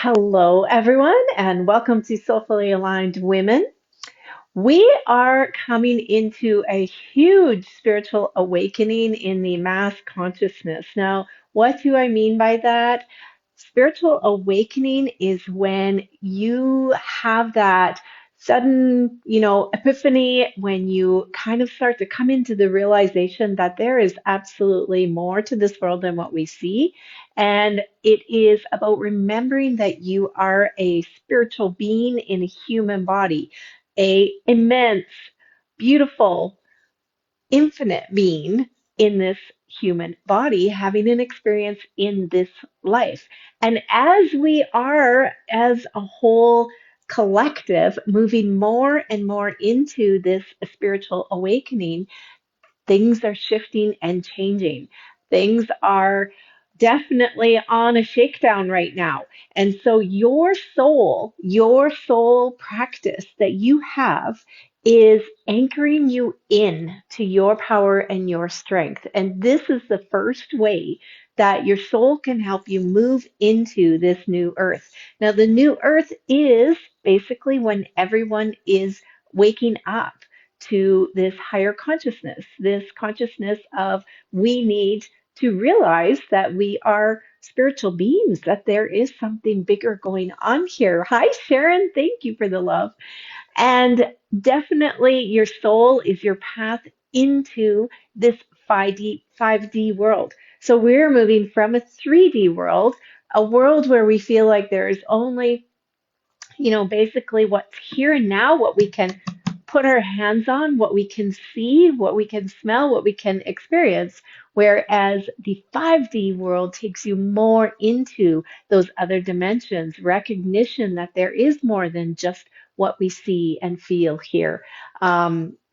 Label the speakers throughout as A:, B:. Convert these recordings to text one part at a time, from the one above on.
A: Hello, everyone, and welcome to Soulfully Aligned Women. We are coming into a huge spiritual awakening in the mass consciousness. Now, what do I mean by that? Spiritual awakening is when you have that sudden, epiphany, when you kind of start to come into the realization that there is absolutely more to this world than what we see. And it is about remembering that you are a spiritual being in a human body, a immense, beautiful, infinite being in this human body having an experience in this life. And as we are, as a whole collective, moving more and more into this spiritual awakening, things are shifting and changing. Things are definitely on a shakedown right now. And so your soul practice that you have is anchoring you in to your power and your strength. And this is the first way that your soul can help you move into this new earth. Now, the new earth is basically when everyone is waking up to this higher consciousness, this consciousness of we need to realize that we are spiritual beings, that there is something bigger going on here. Hi, Sharon. Thank you for the love. And definitely your soul is your path into this 5D world. So we're moving from a 3D world, a world where we feel like there is only, basically what's here and now, what we can put our hands on, what we can see, what we can smell, what we can experience. Whereas the 5D world takes you more into those other dimensions, recognition that there is more than just what we see and feel here.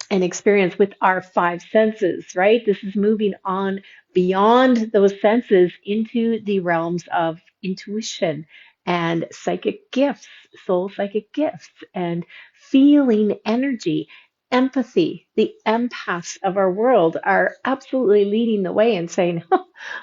A: And experience with our five senses, right? This is moving on beyond those senses into the realms of intuition and psychic gifts, soul psychic gifts, and feeling energy, empathy. The empaths of our world are absolutely leading the way and saying,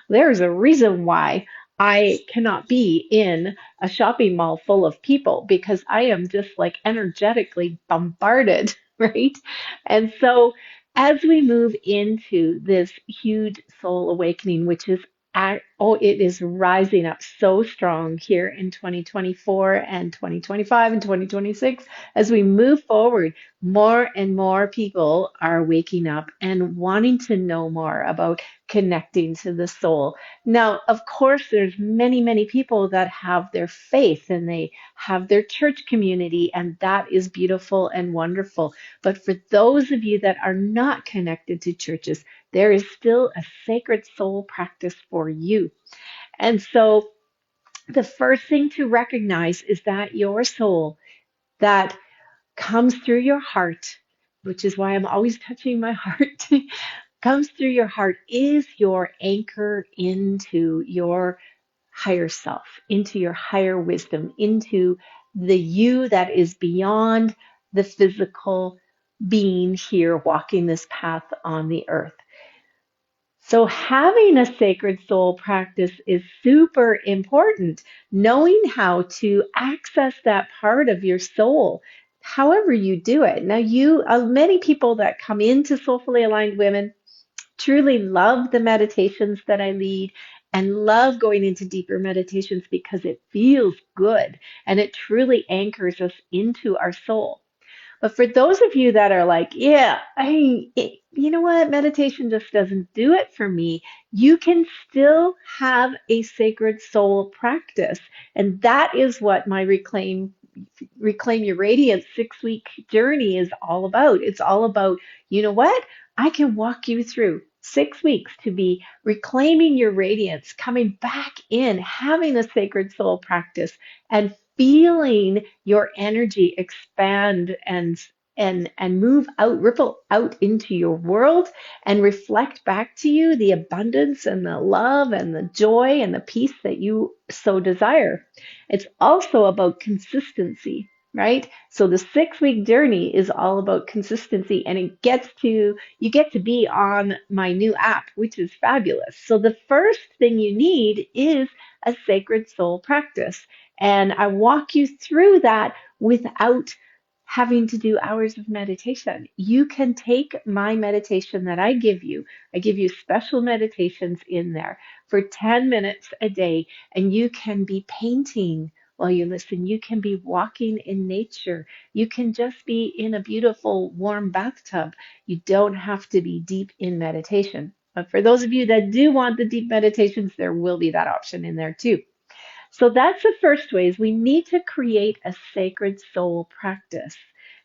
A: there's a reason why I cannot be in a shopping mall full of people because I am just like energetically bombarded, right? And so as we move into this huge soul awakening, which is it is rising up so strong here in 2024 and 2025 and 2026. As we move forward, more and more people are waking up and wanting to know more about connecting to the soul. Now, of course, there's many, many people that have their faith and they have their church community, and that is beautiful and wonderful. But for those of you that are not connected to churches, there is still a sacred soul practice for you. And so the first thing to recognize is that your soul that comes through your heart, which is why I'm always touching my heart, comes through your heart is your anchor into your higher self, into your higher wisdom, into the you that is beyond the physical being here walking this path on the earth. So having a sacred soul practice is super important. Knowing how to access that part of your soul, however you do it. Now, many people that come into Soulfully Aligned Women truly love the meditations that I lead and love going into deeper meditations because it feels good and it truly anchors us into our soul. But for those of you that are like, yeah, you know what, meditation just doesn't do it for me, you can still have a sacred soul practice. And that is what my Reclaim Your Radiance 6-week journey is all about. It's all about, you know what? I can walk you through 6 weeks to be reclaiming your radiance, coming back in, having a sacred soul practice, and feeling your energy expand and move out, ripple out into your world and reflect back to you the abundance and the love and the joy and the peace that you so desire. It's also about consistency, right? So the 6-week journey is all about consistency, and you get to be on my new app, which is fabulous. So the first thing you need is a sacred soul practice. And I walk you through that without having to do hours of meditation. You can take my meditation that I give you. I give you special meditations in there for 10 minutes a day, and you can be painting while you listen. You can be walking in nature. You can just be in a beautiful warm bathtub. You don't have to be deep in meditation. But for those of you that do want the deep meditations, there will be that option in there too. So that's the first way is we need to create a sacred soul practice.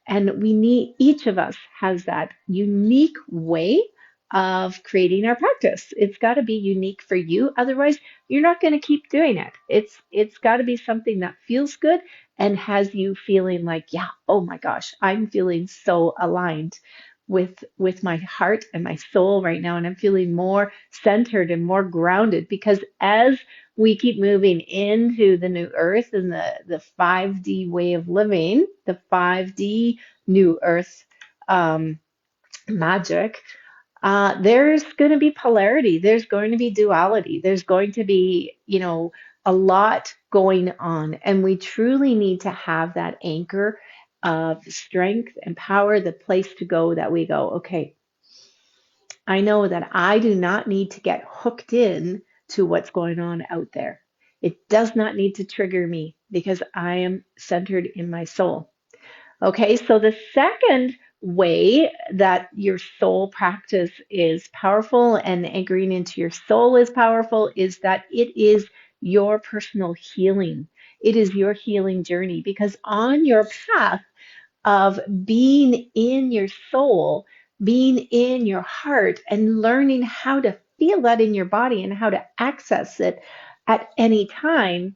A: And we need, each of us has that unique way of creating our practice. It's got to be unique for you. Otherwise, you're not going to keep doing it. It's got to be something that feels good and has you feeling like, yeah, oh my gosh, I'm feeling so aligned with my heart and my soul right now. And I'm feeling more centered and more grounded because as we keep moving into the new earth and the 5D way of living, the 5D new earth um, magic, there's going to be polarity. There's going to be duality. There's going to be, a lot going on. And we truly need to have that anchor of strength and power, the place to go that we go, okay, I know that I do not need to get hooked in to what's going on out there. It does not need to trigger me because I am centered in my soul. Okay, so the second way that your soul practice is powerful and anchoring into your soul is powerful is that it is your personal healing. It is your healing journey because on your path, of being in your soul, being in your heart, and learning how to feel that in your body and how to access it at any time,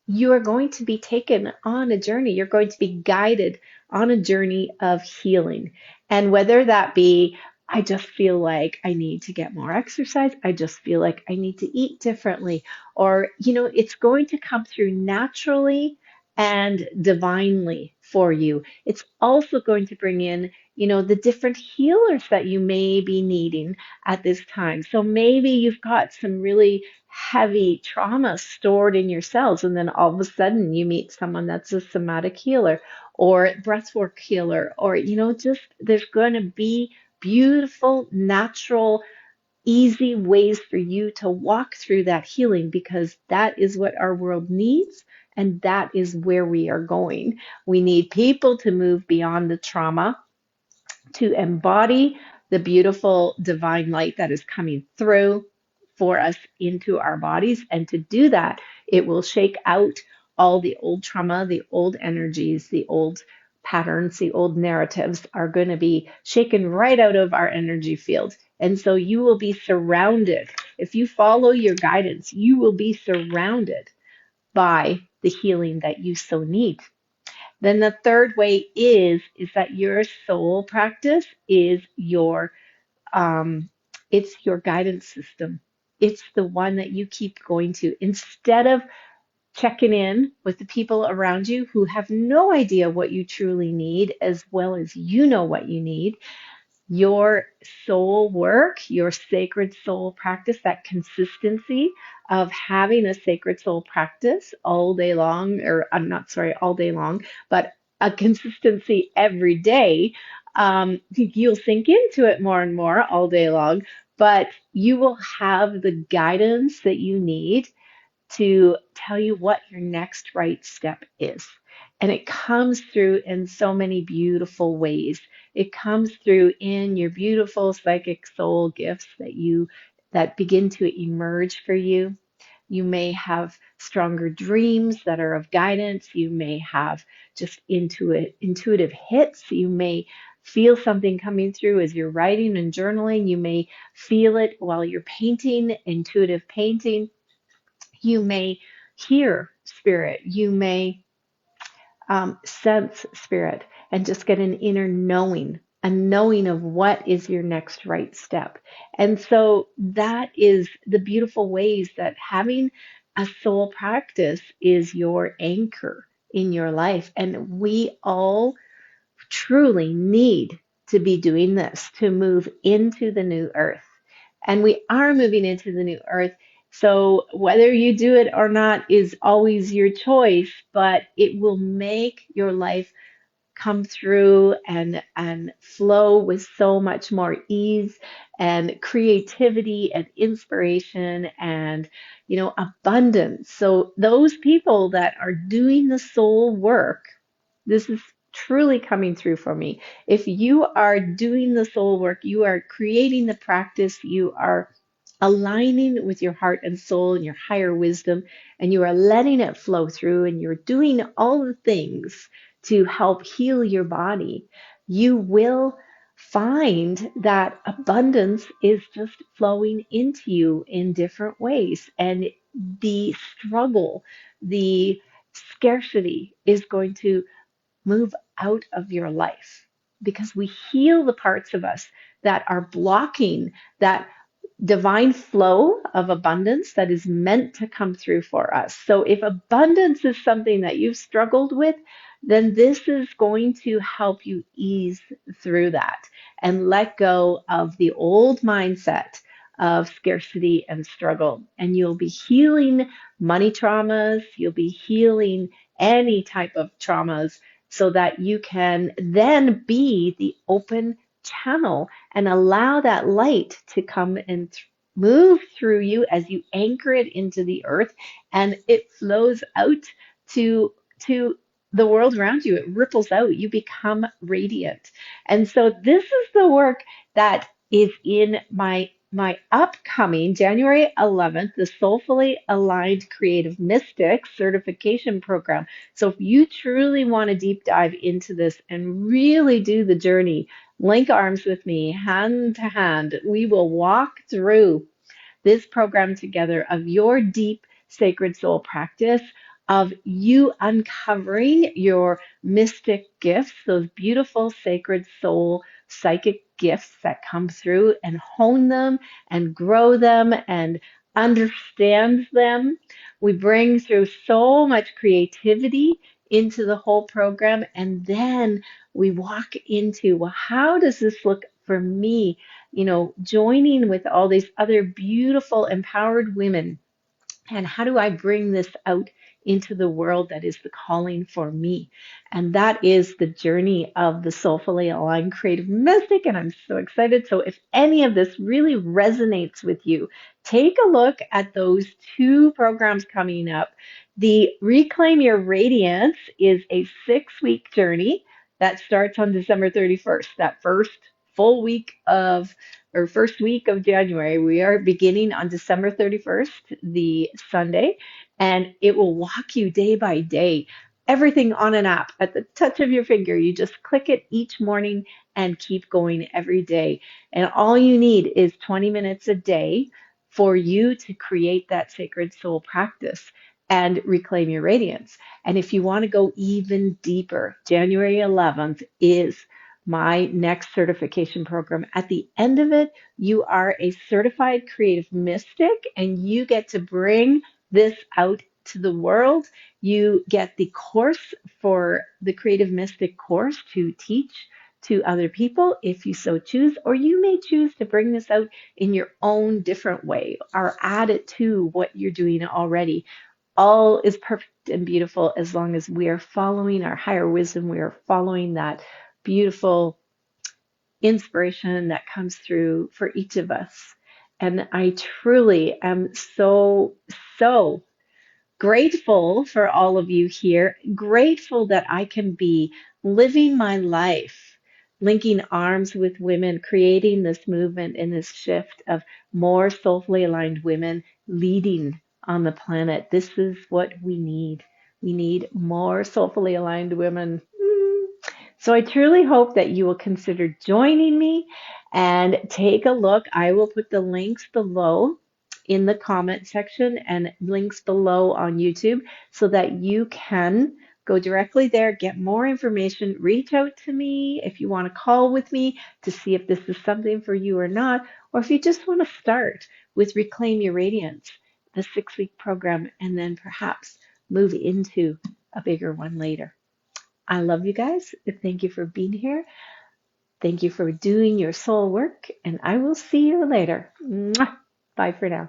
A: you are going to be taken on a journey. You're going to be guided on a journey of healing. And whether that be, I just feel like I need to get more exercise, I just feel like I need to eat differently, or, it's going to come through naturally and divinely for you. It's also going to bring in, the different healers that you may be needing at this time. So maybe you've got some really heavy trauma stored in your cells, and then all of a sudden you meet someone that's a somatic healer or breathwork healer, or just there's going to be beautiful, natural, easy ways for you to walk through that healing because that is what our world needs. And that is where we are going. We need people to move beyond the trauma, to embody the beautiful divine light that is coming through for us into our bodies. And to do that, it will shake out all the old trauma, the old energies, the old patterns, the old narratives are going to be shaken right out of our energy field. And so you will be surrounded. If you follow your guidance, you will be surrounded by the healing that you so need. Then the third way is that your soul practice is um, it's your guidance system. It's the one that you keep going to instead of checking in with the people around you who have no idea what you truly need as well as you know what you need. Your soul work, your sacred soul practice, that consistency of having a sacred soul practice all day long, or I'm not sorry, all day long, but a consistency every day, you'll sink into it more and more all day long, but you will have the guidance that you need to tell you what your next right step is. And it comes through in so many beautiful ways. It comes through in your beautiful psychic soul gifts that begin to emerge for you. You may have stronger dreams that are of guidance. You may have just intuitive hits. You may feel something coming through as you're writing and journaling. You may feel it while you're painting, intuitive painting. You may hear spirit. You may sense spirit and just get an inner knowing, a knowing of what is your next right step. And so that is the beautiful ways that having a soul practice is your anchor in your life. And we all truly need to be doing this to move into the new earth. And we are moving into the new earth So whether you do it or not is always your choice, but it will make your life come through and flow with so much more ease and creativity and inspiration and abundance. So those people that are doing the soul work, this is truly coming through for me. If you are doing the soul work, you are creating the practice, you are aligning with your heart and soul and your higher wisdom, and you are letting it flow through, and you're doing all the things to help heal your body, you will find that abundance is just flowing into you in different ways. And the struggle, the scarcity is going to move out of your life because we heal the parts of us that are blocking that divine flow of abundance that is meant to come through for us. So if abundance is something that you've struggled with, then this is going to help you ease through that and let go of the old mindset of scarcity and struggle. And you'll be healing money traumas, you'll be healing any type of traumas so that you can then be the open channel and allow that light to come and move through you as you anchor it into the earth, and it flows out to the world around you. It ripples out. You become radiant. And so this is the work that is in my upcoming January 11th, the Soulfully Aligned Creative Mystics certification program. So if you truly want to deep dive into this and really do the journey, link arms with me, hand to hand. We will walk through this program together of your deep sacred soul practice, of you uncovering your mystic gifts, those beautiful sacred soul psychic gifts that come through, and hone them and grow them and understand them. We bring through so much creativity into the whole program, and then we walk into, well, how does this look for me? Joining with all these other beautiful, empowered women. And how do I bring this out into the world that is the calling for me? And that is the journey of the Soulfully Aligned Creative Mystic. And I'm so excited. So if any of this really resonates with you, take a look at those two programs coming up. The Reclaim Your Radiance is a 6-week journey that starts on December 31st, that first week of January. We are beginning on December 31st, the Sunday, and it will walk you day by day. Everything on an app at the touch of your finger. You just click it each morning and keep going every day. And all you need is 20 minutes a day for you to create that sacred soul practice and reclaim your radiance. And if you want to go even deeper, January 11th is my next certification program. At the end of it, you are a certified creative mystic and you get to bring this out to the world. You get the course for the Creative Mystic course to teach to other people if you so choose, or you may choose to bring this out in your own different way or add it to what you're doing already. All is perfect and beautiful as long as we are following our higher wisdom, we are following that beautiful inspiration that comes through for each of us. And I truly am so, so grateful for all of you here, grateful that I can be living my life, linking arms with women, creating this movement and this shift of more soulfully aligned women leading on the planet. This is what we need. We need more soulfully aligned women. So I truly hope that you will consider joining me and take a look. I will put the links below in the comment section and links below on YouTube so that you can go directly there, get more information, reach out to me if you want to call with me to see if this is something for you or not, or if you just want to start with Reclaim Your Radiance, the 6-week program, and then perhaps move into a bigger one later. I love you guys. Thank you for being here. Thank you for doing your soul work, and I will see you later. Mwah. Bye for now.